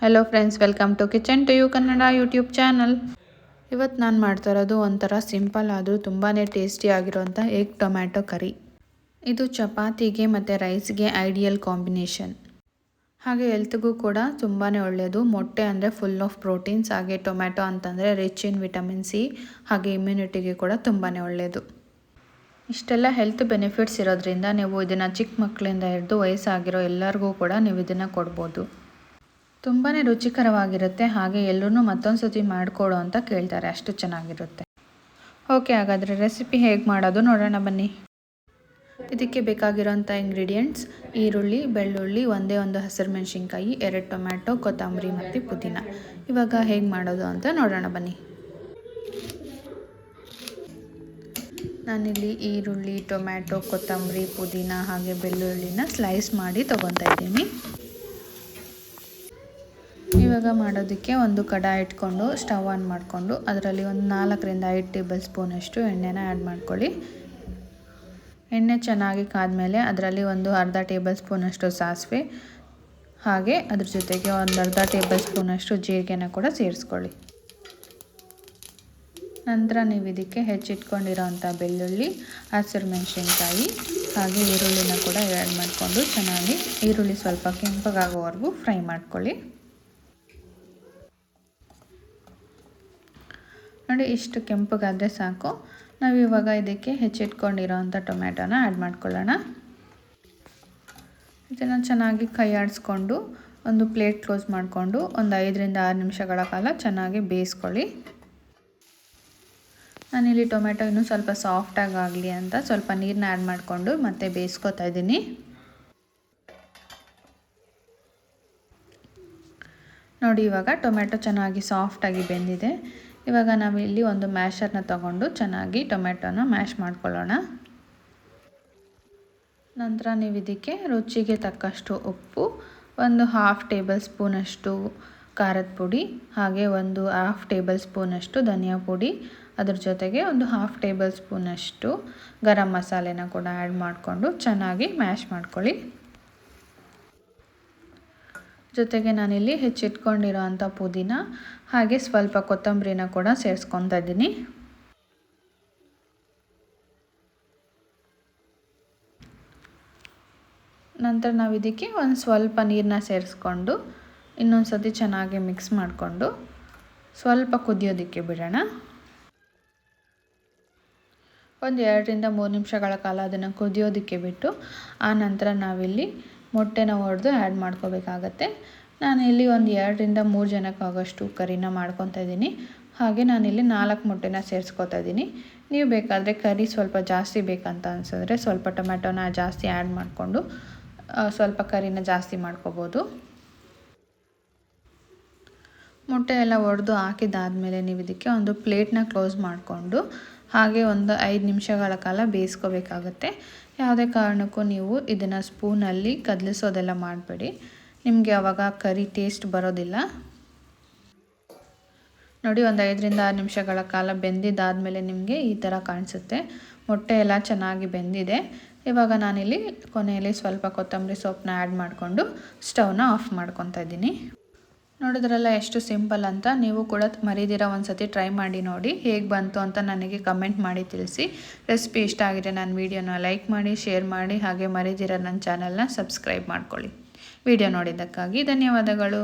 Hello friends, welcome to kitchen to you Kannada YouTube channel. ಇವತ್ತು ನಾನು ಮಾಡ್ತಾ ಇರೋದು ಒಂಥರ ಸಿಂಪಲ್ ಆದರೂ ತುಂಬಾ ಟೇಸ್ಟಿ ಆಗಿರೋಂಥ ಎಗ್ ಟೊಮ್ಯಾಟೊ ಕರಿ. ಇದು ಚಪಾತಿಗೆ ಮತ್ತು ರೈಸ್ಗೆ ಐಡಿಯಲ್ ಕಾಂಬಿನೇಷನ್. ಹಾಗೆ ಹೆಲ್ತ್ಗೂ ಕೂಡ ತುಂಬಾ ಒಳ್ಳೆಯದು. ಮೊಟ್ಟೆ ಅಂದರೆ ಫುಲ್ ಆಫ್ ಪ್ರೋಟೀನ್ಸ್, ಹಾಗೆ ಟೊಮ್ಯಾಟೊ ಅಂತಂದರೆ ರಿಚ್ ಇನ್ ವಿಟಮಿನ್ ಸಿ, ಹಾಗೆ ಇಮ್ಯುನಿಟಿಗೆ ಕೂಡ ತುಂಬಾ ಒಳ್ಳೆಯದು. ಇಷ್ಟೆಲ್ಲ ಹೆಲ್ತ್ ಬೆನಿಫಿಟ್ಸ್ ಇರೋದ್ರಿಂದ ನೀವು ಇದನ್ನು ಚಿಕ್ಕ ಮಕ್ಕಳಿಂದ ಹಿಡಿದು ವಯಸ್ಸಾಗಿರೋ ಎಲ್ಲರಿಗೂ ಕೂಡ ನೀವು ಇದನ್ನು ಕೊಡ್ಬೋದು. ತುಂಬಾ ರುಚಿಕರವಾಗಿರುತ್ತೆ. ಹಾಗೆ ಎಲ್ಲರೂ ಮತ್ತೊಂದು ಸತಿ ಮಾಡಿಕೊಡು ಅಂತ ಕೇಳ್ತಾರೆ, ಅಷ್ಟು ಚೆನ್ನಾಗಿರುತ್ತೆ. ಓಕೆ, ಹಾಗಾದರೆ ರೆಸಿಪಿ ಹೇಗೆ ಮಾಡೋದು ನೋಡೋಣ ಬನ್ನಿ. ಇದಕ್ಕೆ ಬೇಕಾಗಿರೋಂಥ ಇಂಗ್ರೀಡಿಯೆಂಟ್ಸ್: ಈರುಳ್ಳಿ, ಬೆಳ್ಳುಳ್ಳಿ, ಒಂದೇ ಒಂದು ಹಸಿರು ಮೆಣಸಿನ್ಕಾಯಿ, 2 ಟೊಮ್ಯಾಟೊ, ಕೊತ್ತಂಬರಿ ಮತ್ತು ಪುದೀನ. ಇವಾಗ ಹೇಗೆ ಮಾಡೋದು ಅಂತ ನೋಡೋಣ ಬನ್ನಿ. ನಾನಿಲ್ಲಿ ಈರುಳ್ಳಿ, ಟೊಮ್ಯಾಟೊ, ಕೊತ್ತಂಬರಿ, ಪುದೀನ ಹಾಗೆ ಬೆಳ್ಳುಳ್ಳಿನ ಸ್ಲೈಸ್ ಮಾಡಿ ತೊಗೊತಾ ಇದ್ದೀನಿ. ಇವಾಗ ಮಾಡೋದಕ್ಕೆ ಒಂದು ಕಡಾಯಿ ಇಟ್ಕೊಂಡು ಸ್ಟವ್ ಆನ್ ಮಾಡಿಕೊಂಡು ಅದರಲ್ಲಿ ಒಂದು 4ರಿಂದ 5 ಟೇಬಲ್ ಸ್ಪೂನಷ್ಟು ಎಣ್ಣೆನ ಆ್ಯಡ್ ಮಾಡ್ಕೊಳ್ಳಿ. ಎಣ್ಣೆ ಚೆನ್ನಾಗಿ ಕಾದ್ಮೇಲೆ ಅದರಲ್ಲಿ ಒಂದು ಅರ್ಧ ಟೇಬಲ್ ಸ್ಪೂನಷ್ಟು ಸಾಸಿವೆ, ಹಾಗೆ ಅದ್ರ ಜೊತೆಗೆ ಒಂದು ಅರ್ಧ ಟೇಬಲ್ ಸ್ಪೂನಷ್ಟು ಜೀರಿಗೆನ ಕೂಡ ಸೇರಿಸ್ಕೊಳ್ಳಿ. ನಂತರ ನೀವು ಇದಕ್ಕೆ ಹೆಚ್ಚಿಟ್ಕೊಂಡಿರೋಂಥ ಬೆಳ್ಳುಳ್ಳಿ, ಹಸಿರು ಮೆಣಸಿನ್ಕಾಯಿ ಹಾಗೆ ಈರುಳ್ಳಿನ ಕೂಡ ಆ್ಯಡ್ ಮಾಡಿಕೊಂಡು ಚೆನ್ನಾಗಿ ಈರುಳ್ಳಿ ಸ್ವಲ್ಪ ಕೆಂಪಗಾಗೋವರೆಗೂ ಫ್ರೈ ಮಾಡ್ಕೊಳ್ಳಿ. ನೋಡಿ, ಇಷ್ಟು ಕೆಂಪಗಾದರೆ ಸಾಕು. ನಾವು ಇವಾಗ ಇದಕ್ಕೆ ಹೆಚ್ಚಿಟ್ಕೊಂಡಿರೋಂಥ ಟೊಮ್ಯಾಟೋನ ಆ್ಯಡ್ ಮಾಡ್ಕೊಳ್ಳೋಣ. ಇದನ್ನು ಚೆನ್ನಾಗಿ ಕೈ ಆಡಿಸ್ಕೊಂಡು ಒಂದು ಪ್ಲೇಟ್ ಕ್ಲೋಸ್ ಮಾಡಿಕೊಂಡು ಒಂದು 5ರಿಂದ 6 ನಿಮಿಷಗಳ ಕಾಲ ಚೆನ್ನಾಗಿ ಬೇಯಿಸ್ಕೊಳ್ಳಿ. ನಾನಿಲ್ಲಿ ಟೊಮ್ಯಾಟೊ ಇನ್ನೂ ಸ್ವಲ್ಪ ಸಾಫ್ಟಾಗಿ ಆಗಲಿ ಅಂತ ಸ್ವಲ್ಪ ನೀರನ್ನ ಆ್ಯಡ್ ಮಾಡಿಕೊಂಡು ಮತ್ತೆ ಬೇಯಿಸ್ಕೊತಾ ಇದ್ದೀನಿ. ನೋಡಿ, ಇವಾಗ ಟೊಮ್ಯಾಟೊ ಚೆನ್ನಾಗಿ ಸಾಫ್ಟಾಗಿ ಬೆಂದಿದೆ. ಇವಾಗ ನಾವಿಲ್ಲಿ ಒಂದು ಮ್ಯಾಶರ್ನ ತಗೊಂಡು ಚೆನ್ನಾಗಿ ಟೊಮ್ಯಾಟೊನ ಮ್ಯಾಶ್ ಮಾಡ್ಕೊಳ್ಳೋಣ. ನಂತರ ನೀವು ಇದಕ್ಕೆ ರುಚಿಗೆ ತಕ್ಕಷ್ಟು ಉಪ್ಪು, ಒಂದು 1/2 ಟೇಬಲ್ ಸ್ಪೂನಷ್ಟು ಖಾರದ ಪುಡಿ, ಹಾಗೆ ಒಂದು 1/2 ಟೇಬಲ್ ಸ್ಪೂನಷ್ಟು ಧನಿಯಾ ಪುಡಿ, ಅದ್ರ ಜೊತೆಗೆ ಒಂದು 1/2 ಟೇಬಲ್ ಸ್ಪೂನಷ್ಟು ಗರಂ ಮಸಾಲೆನ ಕೂಡ ಆ್ಯಡ್ ಮಾಡಿಕೊಂಡು ಚೆನ್ನಾಗಿ ಮ್ಯಾಶ್ ಮಾಡ್ಕೊಳ್ಳಿ. ಜೊತೆಗೆ ನಾನಿಲ್ಲಿ ಹೆಚ್ಚಿಟ್ಕೊಂಡಿರೋ ಅಂಥ ಪುದೀನ ಹಾಗೆ ಸ್ವಲ್ಪ ಕೊತ್ತಂಬರಿನ ಕೂಡ ಸೇರಿಸ್ಕೊತಾ ಇದ್ದೀನಿ. ನಂತರ ನಾವು ಇದಕ್ಕೆ ಒಂದು ಸ್ವಲ್ಪ ನೀರನ್ನ ಸೇರಿಸ್ಕೊಂಡು ಇನ್ನೊಂದು ಸತಿ ಚೆನ್ನಾಗಿ ಮಿಕ್ಸ್ ಮಾಡಿಕೊಂಡು ಸ್ವಲ್ಪ ಕುದಿಯೋದಕ್ಕೆ ಬಿಡೋಣ. ಒಂದು 2ರಿಂದ 3 ನಿಮಿಷಗಳ ಕಾಲ ಅದನ್ನು ಕುದಿಯೋದಕ್ಕೆ ಬಿಟ್ಟು ಆ ನಂತರ ನಾವಿಲ್ಲಿ ಮೊಟ್ಟೆನ ಒಡೆದು ಆ್ಯಡ್ ಮಾಡ್ಕೋಬೇಕಾಗತ್ತೆ. ನಾನಿಲ್ಲಿ ಒಂದು 2ರಿಂದ 3 ಜನಕ್ಕಾಗೋಷ್ಟು ಕರಿನ ಮಾಡ್ಕೊತಾ ಇದ್ದೀನಿ. ಹಾಗೆ ನಾನಿಲ್ಲಿ 4 ಮೊಟ್ಟೆನ ಸೇರಿಸ್ಕೊತಾ ಇದ್ದೀನಿ. ನೀವು ಬೇಕಾದರೆ ಕರಿ ಸ್ವಲ್ಪ ಜಾಸ್ತಿ ಬೇಕಂತ ಅನಿಸಿದ್ರೆ ಸ್ವಲ್ಪ ಟೊಮ್ಯಾಟೊನ ಜಾಸ್ತಿ ಆ್ಯಡ್ ಮಾಡಿಕೊಂಡು ಸ್ವಲ್ಪ ಕರಿನ ಜಾಸ್ತಿ ಮಾಡ್ಕೋಬೋದು. ಮೊಟ್ಟೆ ಎಲ್ಲ ಒಡೆದು ಹಾಕಿದ್ದಾದಮೇಲೆ ನೀವು ಇದಕ್ಕೆ ಒಂದು ಪ್ಲೇಟ್ನ ಕ್ಲೋಸ್ ಮಾಡಿಕೊಂಡು ಹಾಗೆ ಒಂದು 5 ನಿಮಿಷಗಳ ಕಾಲ ಬೇಯಿಸ್ಕೋಬೇಕಾಗತ್ತೆ. ಯಾವುದೇ ಕಾರಣಕ್ಕೂ ನೀವು ಇದನ್ನು ಸ್ಪೂನಲ್ಲಿ ಕದಲಿಸೋದೆಲ್ಲ ಮಾಡಬೇಡಿ, ನಿಮಗೆ ಆವಾಗ ಕರಿ ಟೇಸ್ಟ್ ಬರೋದಿಲ್ಲ. ನೋಡಿ, ಒಂದು 5ರಿಂದ 6 ನಿಮಿಷಗಳ ಕಾಲ ಬೆಂದಿದ್ದಾದಮೇಲೆ ನಿಮಗೆ ಈ ಥರ ಕಾಣಿಸುತ್ತೆ. ಮೊಟ್ಟೆ ಎಲ್ಲ ಚೆನ್ನಾಗಿ ಬೆಂದಿದೆ. ಇವಾಗ ನಾನಿಲ್ಲಿ ಕೊನೆಯಲ್ಲಿ ಸ್ವಲ್ಪ ಕೊತ್ತಂಬರಿ ಸೊಪ್ಪನ್ನ ಆ್ಯಡ್ ಮಾಡಿಕೊಂಡು ಸ್ಟವ್ನ ಆಫ್ ಮಾಡ್ಕೊತಾ ಇದ್ದೀನಿ. ನೋಡಿದ್ರಲ್ಲ ಎಷ್ಟು ಸಿಂಪಲ್ ಅಂತ. ನೀವು ಕೂಡ ಮರಿದಿರ ಒಂದು ಸತಿ ಟ್ರೈ ಮಾಡಿ ನೋಡಿ, ಹೇಗೆ ಬಂತು ಅಂತ ನನಗೆ ಕಮೆಂಟ್ ಮಾಡಿ ತಿಳಿಸಿ. ರೆಸಿಪಿ ಇಷ್ಟ ಆಗಿದೆ ನನ್ನ ವೀಡಿಯೋನ ಲೈಕ್ ಮಾಡಿ, ಶೇರ್ ಮಾಡಿ, ಹಾಗೆ ಮರಿದಿರ ನನ್ನ ಚಾನಲ್ನ ಸಬ್ಸ್ಕ್ರೈಬ್ ಮಾಡ್ಕೊಳ್ಳಿ. ವಿಡಿಯೋ ನೋಡಿದ್ದಕ್ಕಾಗಿ ಧನ್ಯವಾದಗಳು.